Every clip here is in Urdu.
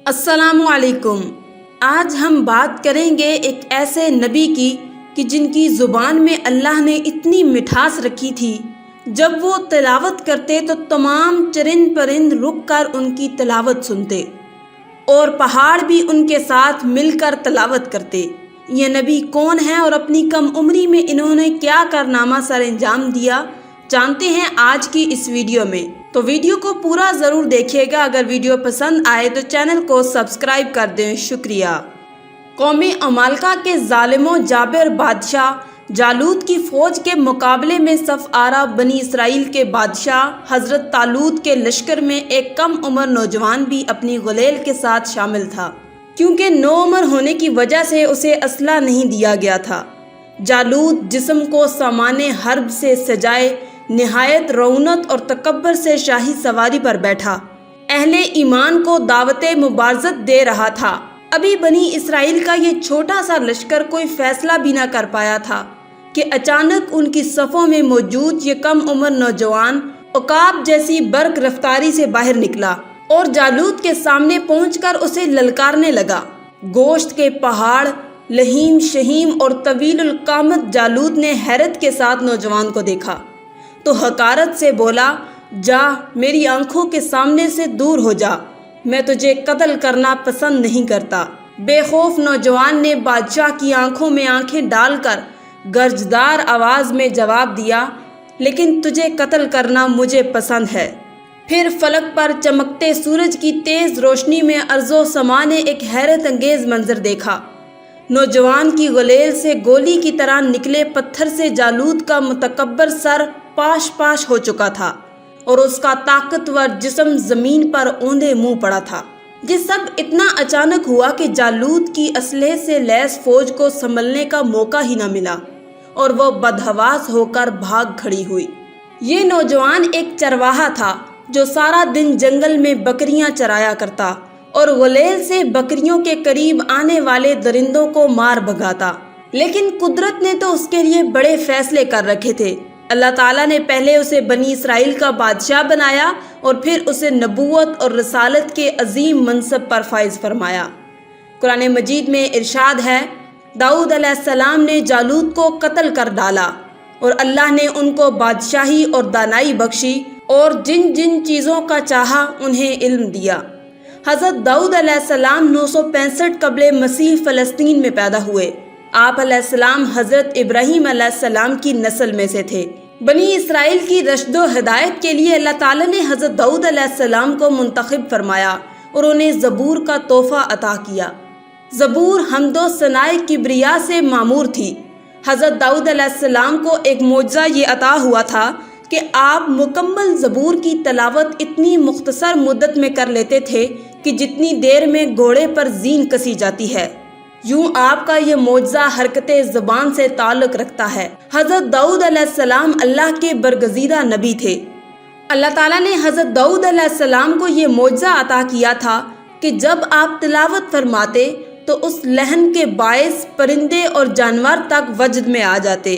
السلام علیکم۔ آج ہم بات کریں گے ایک ایسے نبی کی کہ جن کی زبان میں اللہ نے اتنی مٹھاس رکھی تھی، جب وہ تلاوت کرتے تو تمام چرند پرند رک کر ان کی تلاوت سنتے اور پہاڑ بھی ان کے ساتھ مل کر تلاوت کرتے۔ یہ نبی کون ہیں اور اپنی کم عمری میں انہوں نے کیا کارنامہ سر انجام دیا، جانتے ہیں آج کی اس ویڈیو میں۔ تو ویڈیو کو پورا ضرور دیکھیے گا۔ اگر ویڈیو پسند آئے تو چینل کو سبسکرائب کر دیں، شکریہ۔ قوم عمالقہ کے ظالم و جابر بادشاہ جالوت کی فوج کے مقابلے میں صف آرا بنی اسرائیل کے بادشاہ حضرت طالوت کے لشکر میں ایک کم عمر نوجوان بھی اپنی غلیل کے ساتھ شامل تھا، کیونکہ نوعمر ہونے کی وجہ سے اسے اسلحہ نہیں دیا گیا تھا۔ جالوت جسم کو سامان حرب سے سجائے نہایت رعونت اور تکبر سے شاہی سواری پر بیٹھا، اہل ایمان کو دعوت مبارزت دے رہا تھا۔ ابھی بنی اسرائیل کا یہ چھوٹا سا لشکر کوئی فیصلہ بھی نہ کر پایا تھا کہ اچانک ان کی صفوں میں موجود یہ کم عمر نوجوان عقاب جیسی برق رفتاری سے باہر نکلا اور جالوت کے سامنے پہنچ کر اسے للکارنے لگا۔ گوشت کے پہاڑ، لہیم شہیم اور طویل القامت جالوت نے حیرت کے ساتھ نوجوان کو دیکھا تو حقارت سے بولا، جا، میری آنکھوں کے سامنے سے دور ہو جا، میں تجھے قتل کرنا پسند نہیں کرتا۔ بے خوف نوجوان نے بادشاہ کی آنکھوں میں آنکھیں ڈال کر گرجدار آواز میں جواب دیا، لیکن تجھے قتل کرنا مجھے پسند ہے۔ پھر فلک پر چمکتے سورج کی تیز روشنی میں ارض و سما نے ایک حیرت انگیز منظر دیکھا۔ نوجوان کی غلیل سے گولی کی طرح نکلے پتھر سے جالوت کا متکبر سر پاش پاش ہو چکا تھا اور اس کا طاقتور جسم زمین پر اوندے منہ پڑا تھا۔ یہ سب اتنا اچانک ہوا کہ جالوت کی اسلحے سے لیس فوج کو سنبھلنے کا موقع ہی نہ ملا اور وہ بدحواس ہو کر بھاگ کھڑی ہوئی۔ یہ نوجوان ایک چرواہا تھا جو سارا دن جنگل میں بکریاں چرایا کرتا اور غلیل سے بکریوں کے قریب آنے والے درندوں کو مار بھگاتا، لیکن قدرت نے تو اس کے لیے بڑے فیصلے کر رکھے تھے۔ اللہ تعالیٰ نے پہلے اسے بنی اسرائیل کا بادشاہ بنایا اور پھر اسے نبوت اور رسالت کے عظیم منصب پر فائز فرمایا۔ قرآن مجید میں ارشاد ہے، داؤد علیہ السلام نے جالوت کو قتل کر ڈالا اور اللہ نے ان کو بادشاہی اور دانائی بخشی اور جن جن چیزوں کا چاہا انہیں علم دیا۔ حضرت داؤد علیہ السلام 965 قبل مسیح فلسطین میں پیدا ہوئے۔ آپ علیہ السلام حضرت ابراہیم علیہ السلام کی نسل میں سے تھے۔ بنی اسرائیل کی رشد و ہدایت کے لیے اللہ تعالیٰ نے حضرت داؤد علیہ السلام کو منتخب فرمایا اور انہیں زبور کا تحفہ عطا کیا۔ زبور حمد و ثناء کبریا سے معمور تھی۔ حضرت داؤد علیہ السلام کو ایک معجزہ یہ عطا ہوا تھا کہ آپ مکمل زبور کی تلاوت اتنی مختصر مدت میں کر لیتے تھے کہ جتنی دیر میں گھوڑے پر زین کسی جاتی ہے، یوں آپ کا یہ معجزہ حرکت زبان سے تعلق رکھتا ہے۔ حضرت داؤد علیہ السلام اللہ کے برگزیدہ نبی تھے۔ اللہ تعالیٰ نے حضرت داؤد علیہ السلام کو یہ معجزہ عطا کیا تھا کہ جب آپ تلاوت فرماتے تو اس لحن کے باعث پرندے اور جانور تک وجد میں آ جاتے۔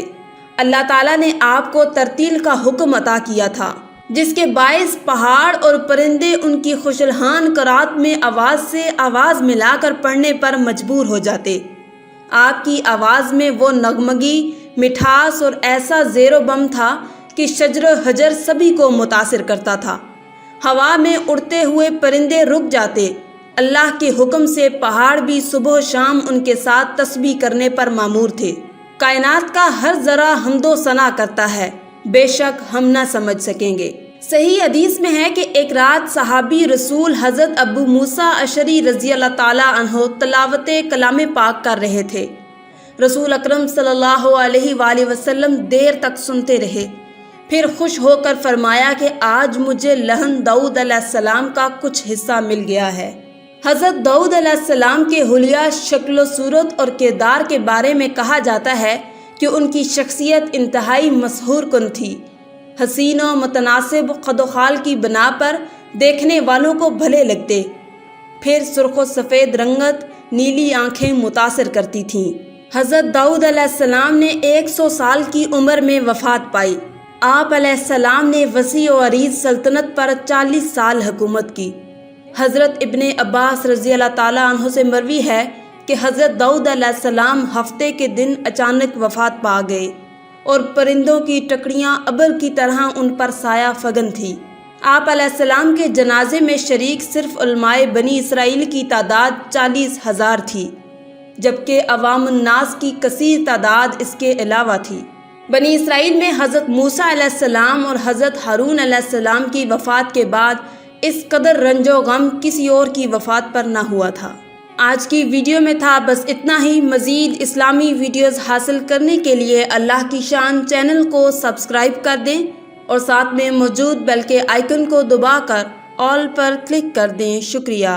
اللہ تعالیٰ نے آپ کو ترتیل کا حکم عطا کیا تھا، جس کے باعث پہاڑ اور پرندے ان کی خوشلحان قرات میں آواز سے آواز ملا کر پڑھنے پر مجبور ہو جاتے۔ آپ کی آواز میں وہ نغمگی، مٹھاس اور ایسا زیر و بم تھا کہ شجر و حجر سبھی کو متاثر کرتا تھا۔ ہوا میں اڑتے ہوئے پرندے رک جاتے۔ اللہ کے حکم سے پہاڑ بھی صبح و شام ان کے ساتھ تسبیح کرنے پر مامور تھے۔ کائنات کا ہر ذرہ حمد و ثنا کرتا ہے، بے شک ہم نہ سمجھ سکیں گے۔ صحیح حدیث میں ہے کہ ایک رات صحابی رسول حضرت ابو موسیٰ اشعری رضی اللہ تعالیٰ عنہ تلاوت کلام پاک کر رہے تھے۔ رسول اکرم صلی اللہ علیہ وآلہ وسلم دیر تک سنتے رہے، پھر خوش ہو کر فرمایا کہ آج مجھے لہن داؤد علیہ السلام کا کچھ حصہ مل گیا ہے۔ حضرت داؤد علیہ السلام کے حلیہ شکل و صورت اور کردار کے بارے میں کہا جاتا ہے کہ ان کی شخصیت انتہائی مسحور کن تھی۔ حسین و متناسب قد و خال کی بنا پر دیکھنے والوں کو بھلے لگتے، پھر سرخ و سفید رنگت، نیلی آنکھیں متاثر کرتی تھیں۔ حضرت داؤد علیہ السلام نے 100 سال کی عمر میں وفات پائی۔ آپ علیہ السلام نے وسیع و عریض سلطنت پر 40 سال حکومت کی۔ حضرت ابن عباس رضی اللہ تعالیٰ عنہ سے مروی ہے کہ حضرت داؤد علیہ السلام ہفتے کے دن اچانک وفات پا گئے اور پرندوں کی ٹکڑیاں ابر کی طرح ان پر سایہ فگن تھی۔ آپ علیہ السلام کے جنازے میں شریک صرف علماء بنی اسرائیل کی تعداد 40,000 تھی، جبکہ عوام الناس کی کثیر تعداد اس کے علاوہ تھی۔ بنی اسرائیل میں حضرت موسیٰ علیہ السلام اور حضرت ہارون علیہ السلام کی وفات کے بعد اس قدر رنج و غم کسی اور کی وفات پر نہ ہوا تھا۔ آج کی ویڈیو میں تھا بس اتنا ہی۔ مزید اسلامی ویڈیوز حاصل کرنے کے لیے اللہ کی شان چینل کو سبسکرائب کر دیں اور ساتھ میں موجود بیل کے آئیکن کو دبا کر آل پر کلک کر دیں۔ شکریہ۔